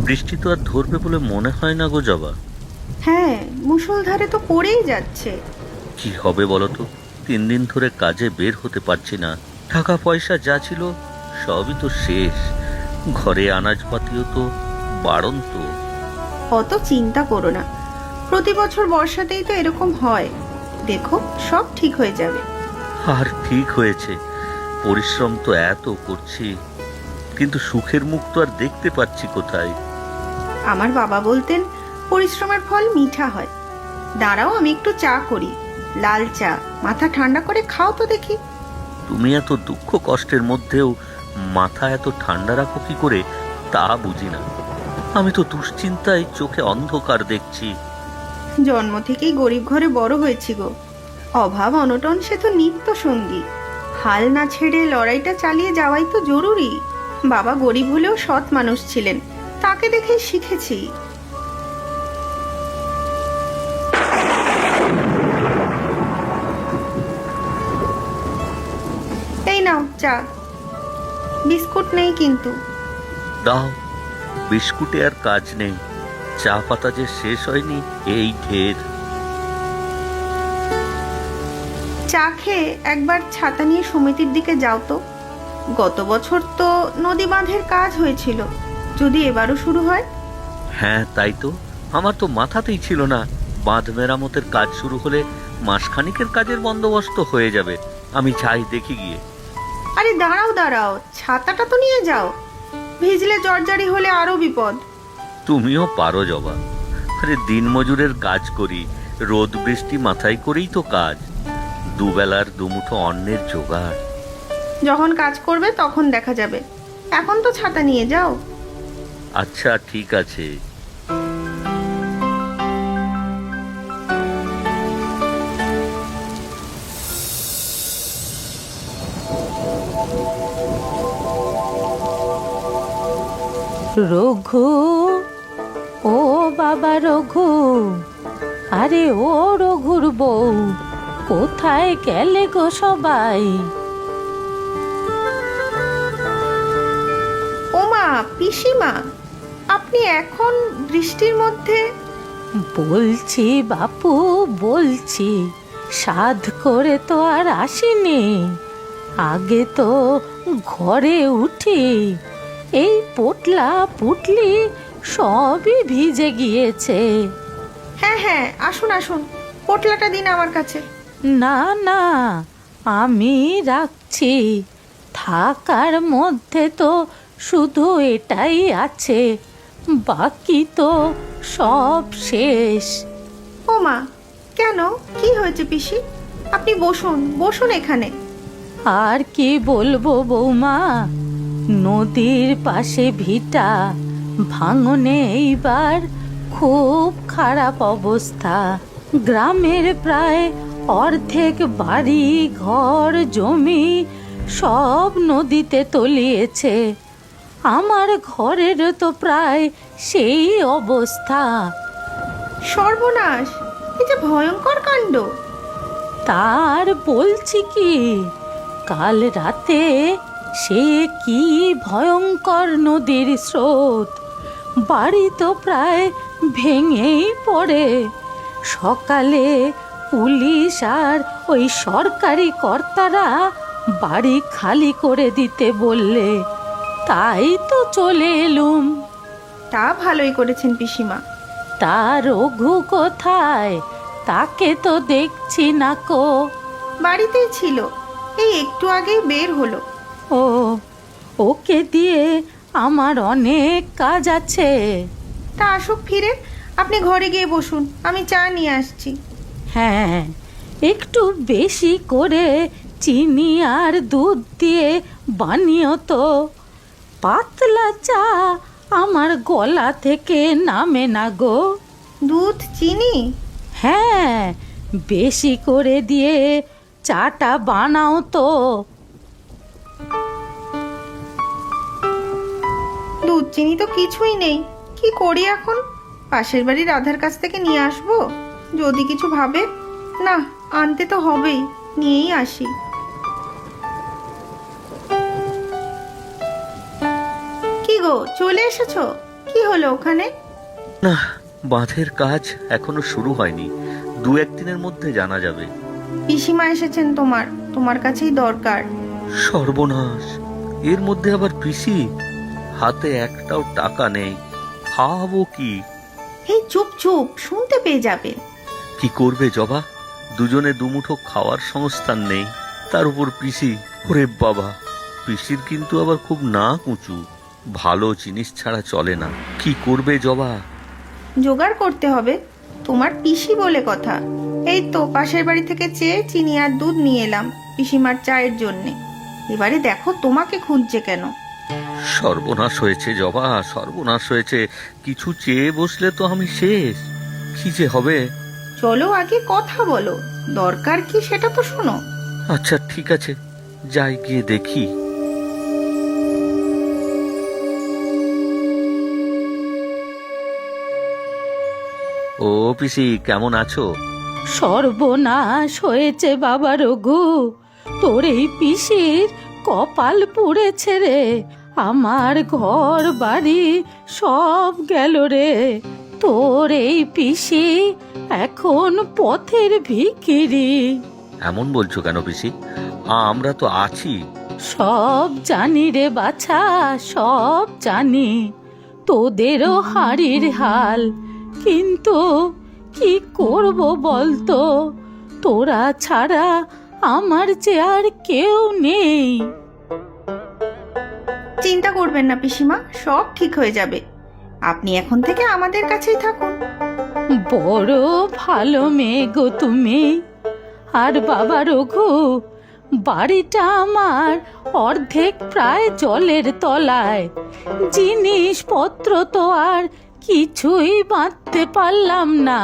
বৃষ্টি তো আর ধরবে বলে মনে হয় না গো জবা। হ্যাঁ, মুষলধারে তো পড়েই যাচ্ছে। কি হবে বলো তো? 3 দিন ধরে কাজে বের হতে পারছি না। টাকা পয়সা যা ছিল সবই তো শেষ। ঘরে আনাজপাতিও তো বাড়ন্ত। অত চিন্তা করো না, প্রতি বছর বর্ষাতেই তো এরকম হয়। দেখো, সব ঠিক হয়ে যাবে। আর ঠিক হয়েছে, পরিশ্রম তো এত করছি, কিন্তু সুখের মুখ তো আর দেখতে পাচ্ছি কোথায়। আমার বাবা বলতেন, পরিশ্রমের ফল মিঠা হয়। দাঁড়াও, আমি একটু চা করি, লাল চা, মাথা ঠান্ডা করে খাও তো দেখি। তুমি এত দুঃখ কষ্টের মধ্যেও মাথা এত ঠান্ডা রাখো কি করে তা বুঝি না। আমি তো দুশ্চিন্তায় চোখে অন্ধকার দেখছি। জন্ম থেকেই গরিব ঘরে বড় হয়েছি গো। অভাব অনটন সে তো নিত্য সঙ্গী। হাল না ছেড়ে লড়াইটা চালিয়ে যাওয়াই তো জরুরি। বাবা গরিব হলেও সৎ মানুষ ছিলেন, তাকে দেখেই শিখেছি। এই নাও চা। বিস্কুট নেই কিন্তু। দাও, বিস্কুটে আর কাজ নেই। চা পাতা যে শেষ হয়নি এই ঢের। চা খেয়ে একবার ছাতা নিয়ে সমিতির দিকে যাও তো। গত বছর তো নদী বাঁধের কাজ হয়েছিল, যদি এবারও শুরু হয়। হ্যাঁ তাই তো, আমার তো মাথাতেই ছিল না বাঁধ মেরামতের কাজ শুরু হলে মাসখানিকের কাজের বন্দোবস্ত হয়ে যাবে। আমি চাই দেখি গিয়ে। আরে দাঁড়াও দাঁড়াও, ছাতাটা তো নিয়ে যাও। ভিজলে জর্জারি হলে আরো বিপদ। তুমিও পারো জবা। আরে দিনমজুরের কাজ করি, রোদ বৃষ্টি মাথায় করেই তো কাজ। দুবেলার দুমুঠো অন্নের জোগাড়। যখন কাজ করবে তখন দেখা যাবে, এখন তো ছাতা নিয়ে যাও। আচ্ছা ঠিক আছে। রঘু, ও বাবা রঘু, আরে ও রঘুর বউ, কোথায় গেলে গো সবাই? ওমা, পিসিমা, আপনি এখন বৃষ্টির মধ্যে? বলছি বাপু, বলছি, সাধ করে তো আর আসিনি। আগে তো ঘরে উঠি, এই পোটলা পুটলি সবই ভিজে গিয়েছে। হ্যাঁ হ্যাঁ, আসুন আসুন, পোটলাটা দিন আমার কাছে। না না, আমি রাখছি। থাকার মধ্যে তো শুধু এটাই আছে, বাকি তো সব শেষ। ওমা, কেন, কি হয়েছে পিসি? আপনি বসুন বসুন এখানে। আর কি বলবো বৌমা, নদীর পাশে ভিটা, ভাঙনে এইবার খুব খারাপ অবস্থা। গ্রামের প্রায় অর্ধেক বাড়ি ঘর জমি সব নদীতে তলিয়েছে। আমার ঘরের তো প্রায় সেই অবস্থা। সর্বনাশ, এই যে ভয়ঙ্কর কাণ্ড। তার বলছি কি, কাল রাতে সে কি ভয়ঙ্কর নদীর স্রোত, বাড়ি তো প্রায় ভেঙেই পড়ে। সকালে পুলিশ আর ওই সরকারি কর্তারা বাড়ি খালি করে দিতে বললে, তাই তো চলে এলুম। তা ভালোই করেছেন পিসিমা। তার রঘু কোথায়? তাকে তো দেখছি না কো। বাড়িতেই ছিল, এই একটু আগেই বের হলো। ও, ওকে দিয়ে আমার অনেক কাজ আছে। তা আসুক ফিরে, আপনি ঘরে গিয়ে বসুন, আমি চা নিয়ে আসছি। হ্যাঁ, একটু বেশি করে চিনি আর দুধ দিয়ে বানিও তো। পাতলা চা আমার গলা থেকে নামে না গো। দুধ চিনি? হ্যাঁ, বেশি করে দিয়ে চাটা বানাও তো। দুধ চিনি তো কিছুই নেই, কি করি এখন? পাশের বাড়ির রাধার কাছ থেকে নিয়ে আসবো, যদি কিছু ভাবে। না, আনতে তো হবেই, নিয়েই আসি। কি গো, চলে এসেছো? কি হলো ওখানে? না, বাঁধের কাজ এখনো শুরু হয়নি, 2-1 দিনের মধ্যে জানা যাবে। পিসিমা এসেছেন তোমার কাছেই দরকার। সর্বনাশ, এর মধ্যে আবার পিসি? হাতে একটাও টাকা নেই, খাওয়াবো কি? এই চুপ চুপ, শুনতে পেয়ে যাবেন। কি করবে জবা? দুজনে দুমুঠো খাওয়ার সংস্থান নেই, তার উপর পিসি। ওরে বাবা, পিসির কিন্তু আবার খুব নাক উঁচু, ভালো জিনিস ছাড়া চলে না। কি করবে জবা? জোগাড় করতে হবে, তোমার পিসি বলে কথা। এই তো পাশের বাড়ি থেকে চেয়ে চিনি আর দুধ নিয়ে এলাম পিসিমার চায়ের জন্যে। এবারে দেখো তোমাকে খুঁজছে কেন। সর্বনাশ হয়েছে জবা, সর্বনাশ হয়েছে। কিছু চেয়ে বসলে তো আমি শেষ। কি যে হবে? চলো আগে কথা বলো, দরকার কি সেটা তো শোনো। আচ্ছা ঠিক আছে, যাই গিয়ে দেখি। ও পিসি, কেমন আছো? সর্বনাশ হয়েছে বাবা রঘু, তোর এই পিসির কপাল পুড়েছে রে। আমার ঘর বাড়ি সব গেল রে। তোর এই পিসি এখন পথের ভিখিরি। এমন বলছো কেন পিসি? আমরা তো আছি। সব জানি রে বাছা, সব জানি। তোদেরও হাড়ির হাল, কিন্তু কি করব বলতো? তোরা ছাড়া আমার যে আর কেউ নেই। চিন্তা করবেন না পিসিমা, সব ঠিক হয়ে যাবে। আপনি এখন থেকে আমাদের কাছেই থাকুন। বড় ভালো মেয়ে গো তুমি। আর বাবা রঘু, বাড়িটা আমার অর্ধেক প্রায় জলের তলায়। জিনিসপত্র তো আর কিছুই বাঁধতে পারলাম না।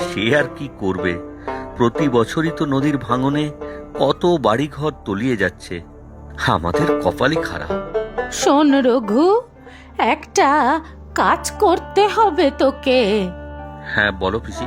সে আর কি করবে, প্রতি বছরই তো নদীর ভাঙনে কত বাড়িঘর তলিয়ে যাচ্ছে। আমাদের কপালই খারাপ। শোন রঘু, একটা কাজ করতে হবে তোকে। হ্যাঁ বলো পিসি।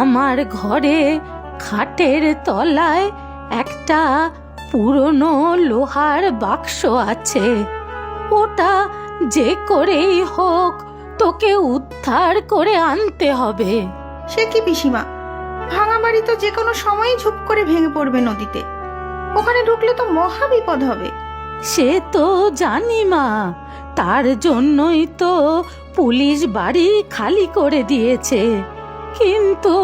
আমার ঘরে খাটের তলায় একটা পুরনো লোহার বাক্স আছে। ওটা যে করেই হোক তোকে উদ্ধার করে আনতে হবে। সে কি পিসিমা, ভাঙা বাড়ি তো যে কোনো সময়ই ঝুপ করে ভেঙে পড়বে নদীতে। ওখানে ঢুকলে তো মহা বিপদ হবে। সে তো জানি মা, তার জন্যই তো পুলিশ বাড়ি খালি করে দিয়েছে। কিন্তু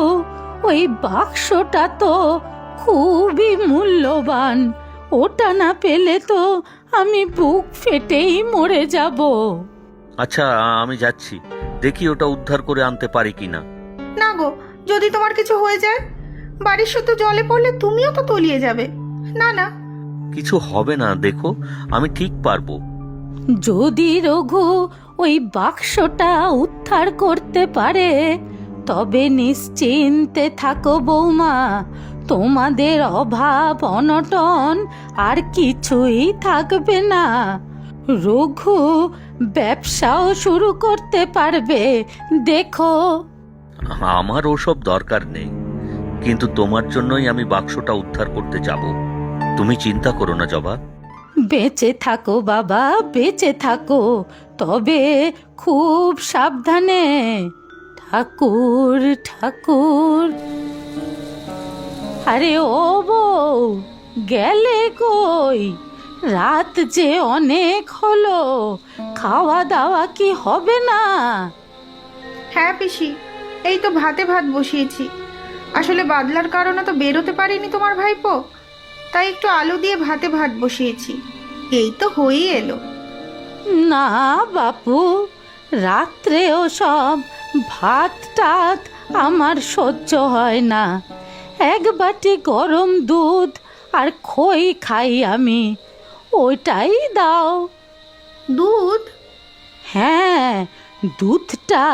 ওই বাক্সটা তো খুবই মূল্যবান। ওটা না পেলে তো আমি বুক ফেটেই মরে যাব। আচ্ছা আমি যাচ্ছি, দেখি ওটা উদ্ধার করে আনতে পারি কিনা। না গো, যদি তোমার কিছু হয়ে যায়, বাড়ির শুধু জলে পড়লে তুমিও তো তলিয়ে যাবে। না না, কিছু হবে না, দেখো আমি ঠিক পারবো। যদি রঘু ওই বাক্সটা উদ্ধার করতে পারে, তবে নিশ্চিন্তে থাকো বৌমা। তোমাদের অভাব অনটন আর কিছুই থাকবে না। রঘু ব্যবসাও শুরু করতে পারবে, দেখো। আমার ওসব দরকার নেই, কিন্তু তোমার জন্যই আমি বাক্সটা উদ্ধার করতে যাব। তুমি চিন্তা করো না জবা। বেঁচে থাকো বাবা, বেঁচে থাকো, তবে খুব সাবধানে। ঠাকুর ঠাকুর। আরে ও বউ, গেলে কই? রাত যে অনেক হলো, খাওয়া দাওয়া কি হবে না? হ্যাঁ পিসি, এই তো ভাতে ভাত বসিয়েছি। আসলে বাদলার কারণে তো বেরোতে পারিনি তোমার ভাইপো, তাই একটু আলু দিয়ে ভাতে ভাত বসিয়েছি। এই তো হয়েই এলো। না বাপু, রাত্রেও সব ভাত টাত আমার সহ্য হয় না। এক বাটি গরম দুধ আর খই খাই আমি, ওইটাই দাও। দুধ? হ্যাঁ, দুধটা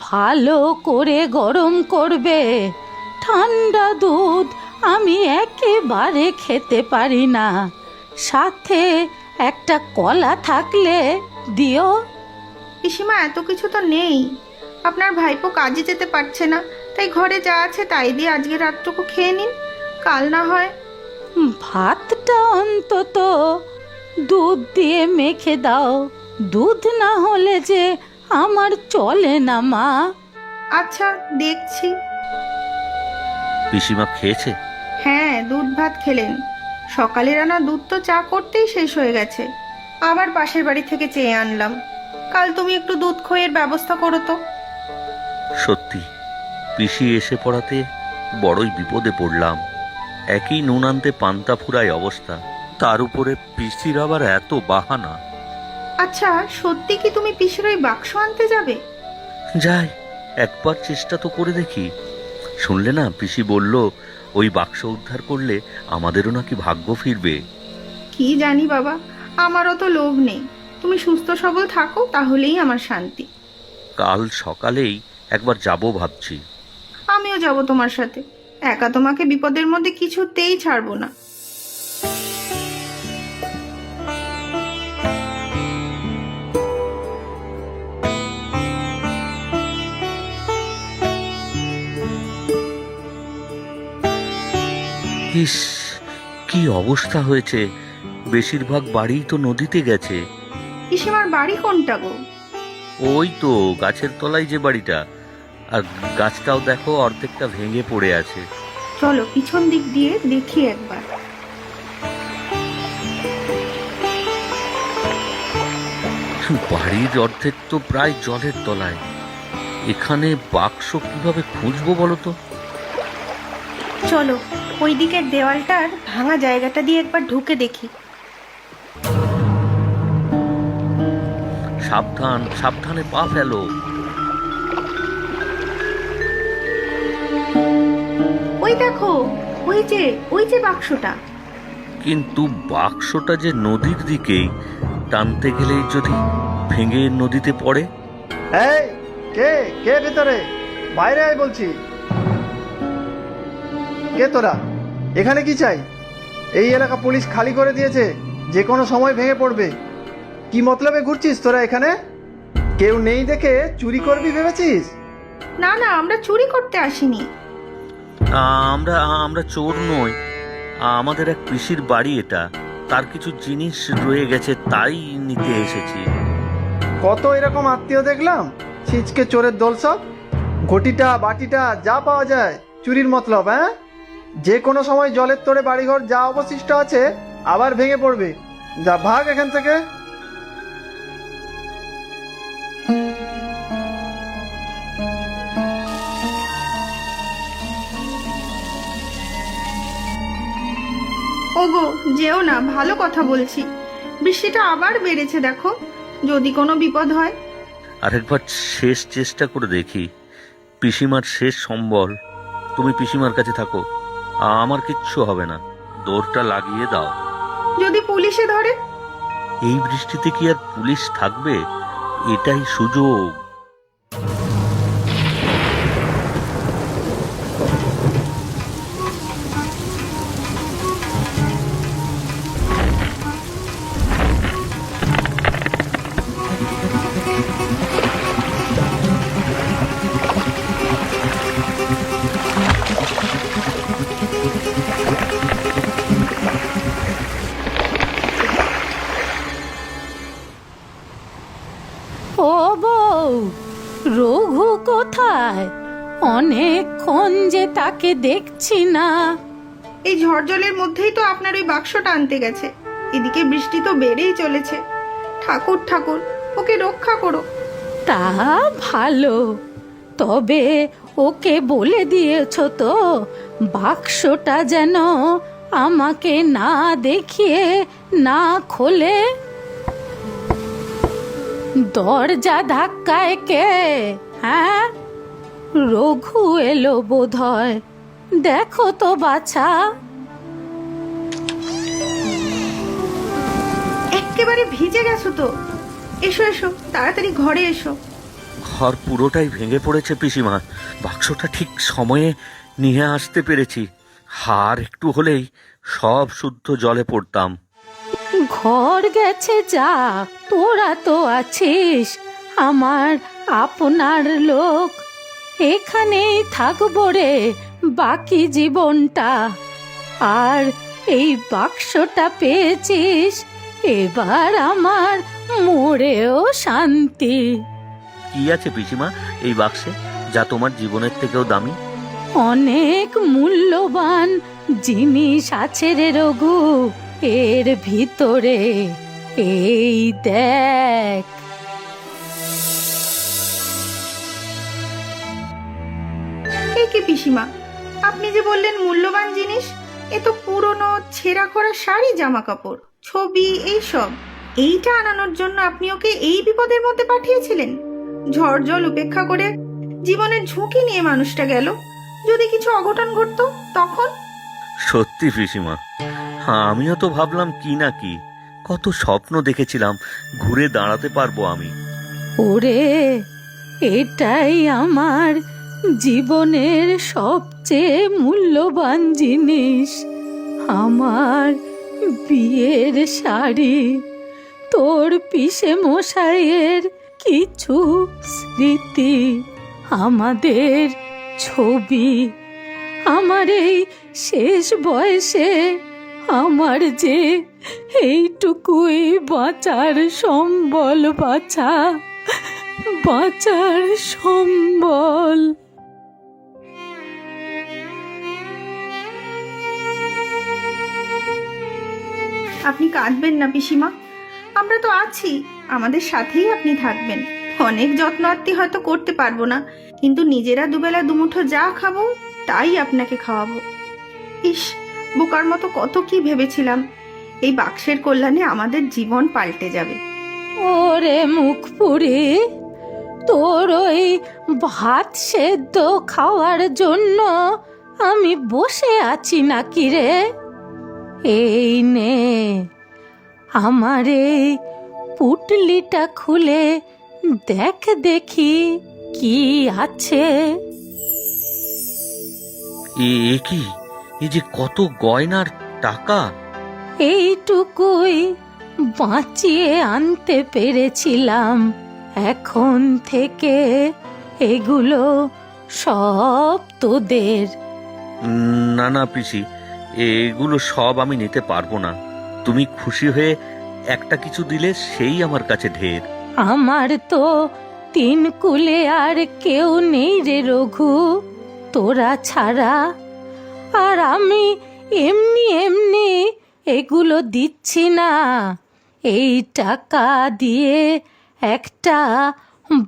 ভালো করে গরম করবে। ঠান্ডা দুধ আমি একেবারে খেতে পারি না। সাথে একটা কলা থাকলে দিও। পিসিমা, এত কিছু তো নেই। আপনার ভাইপো কাজে যেতে পারছে না, তাই ঘরে যা আছে তাই দিয়ে আজকে রাতটুকু খেয়ে নিন, কাল না হয়। ভাতটা অন্তত দুধ দিয়ে মেখে দাও। দুধ না হলে যে আমার চলে না মা। আচ্ছা, দেখছি। পিসিমা খেয়েছে? হ্যাঁ, দুধ ভাত খেলেন। সকালে রান্না দুধ তো চা করতেই শেষ হয়ে গেছে। আবার পাশের বাড়ি থেকে চেয়ে আনলাম। কাল তুমি একটু দুধ খইয়ের ব্যবস্থা করো তো। সত্যি পিসি এসে পড়াতে বড়ই বিপদে পড়লাম। একই নুন আনতে পান্তা ফুরায় অবস্থা, তার উপরে পিসির আবার এত বাহানা। আচ্ছা, সত্যি কি তুমি পিসির ওই বাক্স আনতে যাবে? যাই, একবার চেষ্টা তো করে দেখি। শুনলে না, পিসি বলল ওই বাক্স উদ্ধার করলে আমাদেরও নাকি ভাগ্য ফিরবে। কি জানি বাবা, আমারও তো লোভ নেই। তুমি সুস্থ সবল থাকো, তাহলেই আমার শান্তি। কাল সকালেই একবার যাব ভাবছি। আমিও যাব তোমার সাথে। একা তোমাকে বিপদের মধ্যে কিছুতেই ছাড়বো না। ইস, কি অবস্থা হয়েছে! বেশিরভাগ বাড়িই তো নদীতে গেছে। পিসিমার বাড়ি কোনটা গো? ওই তো গাছের তলায় যে বাড়িটা, আর গাছটাও দেখো অর্ধেকটা ভেঙে পড়ে আছে। চলো পিছন দিক দিয়ে দেখি একবার। বাড়ির অর্ধেক তো প্রায় জলের তলায়। এখানে বাক্স কিভাবে খুঁজবো বলো তো? চলো ওই দিকের দেওয়ালটার ভাঙা জায়গাটা দিয়ে একবার ঢুকে দেখি। সাবধান, সাবধানে পা ফেলো। ওই দেখো, ওই যে বাক্সটা। কিন্তু বাক্সটা যে নদীর দিকেই, টানতে গেলেই যদি ভেঙে নদীতে পড়ে। এই, কে কে ভেতরে? বাইরে আয় বলছি। কে তোরা? এখানে কি চাই? এই এলাকা পুলিশ খালি করে দিয়েছে, যে কোনো সময় ভেঙে পড়বে। কি মতলবে ঘুরছিস তোরা এখানে? কেউ নেই দেখে চুরি করবি ভেবেছিস? না না, আমরা চুরি করতে আসিনি। আমরা আমরা চোর নই। আমাদের এক পিসির বাড়ি এটা, তার কিছু জিনিস রয়ে গেছে, তাই নিতে এসেছি। কত এরকম আত্মীয় দেখলাম, ছিচকে চোরের দল সব। ঘটিটা বাটিটা যা পাওয়া যায় চুরির মতলব। হ্যাঁ, যে কোনো সময় জলের তোড়ে বাড়িঘর যা অবশিষ্ট আছে আবার ভেঙে পড়বে। যা, ভাগ এখান থেকে। ওগো, যেও না, ভালো কথা বলছি। বৃষ্টিটা আবার বেড়েছে, দেখো, যদি কোনো বিপদ হয়। আরেকবার শেষ চেষ্টা করে দেখি। পিসিমার শেষ সম্বল। তুমি পিসিমার কাছে থাকো, আমার কিচ্ছু হবে না। দৌড়টা লাগিয়ে দাও। যদি পুলিশে ধরে? এই বৃষ্টিতে কি আর পুলিশ থাকবে? এটাই সুযোগ। ও বউ, রঘু কোথায়? অনেকক্ষণ যে তাকে দেখছি না। এই ঝড়জলের মধ্যেই তো আপনার ওই বাক্সটা আনতে গেছে। এদিকে বৃষ্টি তো বেড়েই চলেছে। ঠাকুর ঠাকুর, ওকে রক্ষা করো। তা ভালো, তবে ওকে বলে দিয়েছো তো বাক্সটা যেন আমাকে না দেখিয়ে না খোলে? দরজা ধাক্কায় কে? হ্যাঁ, রঘু এলো বোধহয়। দেখো তো বাছা। একেবারে ভিজে গেছো তো। এসো এসো, তাড়াতাড়ি ঘরে এসো। ঘর পুরোটাই ভেঙে পড়েছে পিসিমা। বাক্সটা ঠিক সময়ে নিয়ে আসতে পেরেছি। হার একটু হলেই সব শুদ্ধ জলে পড়তাম। ঘর গেছে যা, তোরা তো আছিস, আমার আপনার লোক। এখানেই থাকবো রে বাকি জীবনটা। আর এই বাক্সটা পেয়েছিস, এবার আমার মরেও শান্তি। কি আছে পিসিমা এই বাক্সে যা তোমার জীবনের থেকেও দামি? অনেক মূল্যবান জিনিস আছে রে রঘু এর ভিতরে। এই দেখ। এ কি পিসিমা, আপনি যে বললেন মূল্যবান জিনিস, এ তো পুরনো ছেঁড়া খোড়া শাড়ি, জামা কাপড়, ছবি, এইসব। এইটা আনানোর জন্য আপনি ওকে এই বিপদের মধ্যে পাঠিয়েছিলেন? ঝড় জল উপেক্ষা করে জীবনের ঝুঁকি নিয়ে মানুষটা গেল, যদি কিছু অঘটন ঘটতো তখন? সত্যি পিসিমা, আমিও তো ভাবলাম কি না কি, কত স্বপ্ন দেখেছিলাম ঘুরে দাঁড়াতে পারবো আমি। ওরে, এটাই আমার জীবনের সবচেয়ে মূল্যবান জিনিস, আমার বিয়ের শাড়ি। তোর পিসে মশাইয়ের কিছু স্মৃতি, আমাদের ছবি, আমার এই শেষ বয়সে আমার যে এইটুকুই বাঁচার সম্বল, বাঁচার সম্বল। আপনি কাঁদবেন না পিসিমা, আমরা তো আছি, আমাদের সাথেই আপনি থাকবেন। অনেক যত্ন আত্তি হয়তো করতে পারবো না, কিন্তু নিজেরা দুবেলা দুমুঠো যা খাবো তাই আপনাকে খাওয়াবো। ইস, বোকার মতো কত কি ভেবেছিলাম, এই বাক্সের কল্যাণে আমাদের জীবন পাল্টে যাবে। ওরে মুখ পুরি, তোর ওই ভাত সেদ্ধ খাওয়ার জন্য আমি বসে আছি নাকি রে? এই নে, আমার এই পুটলিটা খুলে দেখ দেখি কি আছে। এ কি, এই যে কত গয়নার টাকা! এইটুকুই বাঁচিয়ে আনতে পেরেছিলাম, এখন থেকে এগুলো সব তোদের। না না পিসি, এগুলো সব আমি নিতে পারবো না। তুমি খুশি হয়ে একটা কিছু দিলে সেই আমার কাছে ঢের। আমার তো তিন কুলে আর কেউ নেই রে রঘু, তোরা ছাড়া। আর আমি এমনি এমনি এগুলো দিচ্ছি না, এই টাকা দিয়ে একটা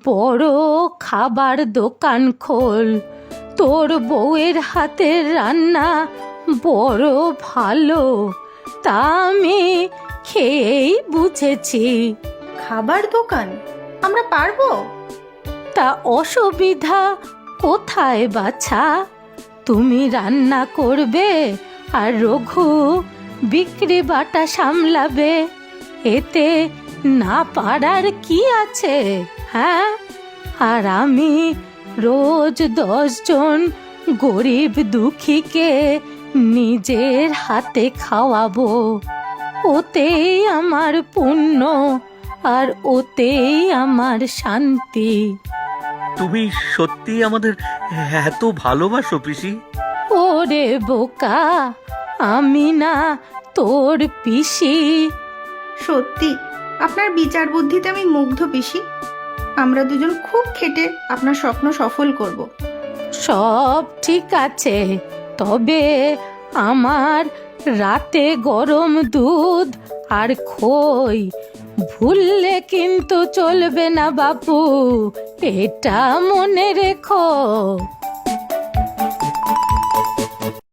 বড় খাবার দোকান খোল। তোর বউয়ের হাতের রান্না বড় ভালো, তা আমি খেয়েই বুঝেছি। খাবার দোকান আমরা পারবো? তা অসুবিধা কোথায় বাছা? তুমি রান্না করবে আর রঘু বিক্রি বাটা সামলাবে, এতে না পারার কি আছে? হ্যাঁ, আর আমি রোজ 10 জন গরিব দুঃখীকে নিজের হাতে খাওয়াবো, ওতেই আমার পুণ্য আর ওতেই আমার শান্তি। তুমি সত্যি আমাদের এত ভালোবাসো পিসি? ওরে বোকা, আমি না তোর পিসি? সত্যি আপনার বিচার বুদ্ধিতে আমি মুগ্ধ পিসি। আমরা দুজন খুব খেটে আপনার স্বপ্ন সফল করব। সব ঠিক আছে, তবে আমার রাতে গরম দুধ আর খই ভুললে কিন্তু চলবে না বাপু, এটা মনে রেখো।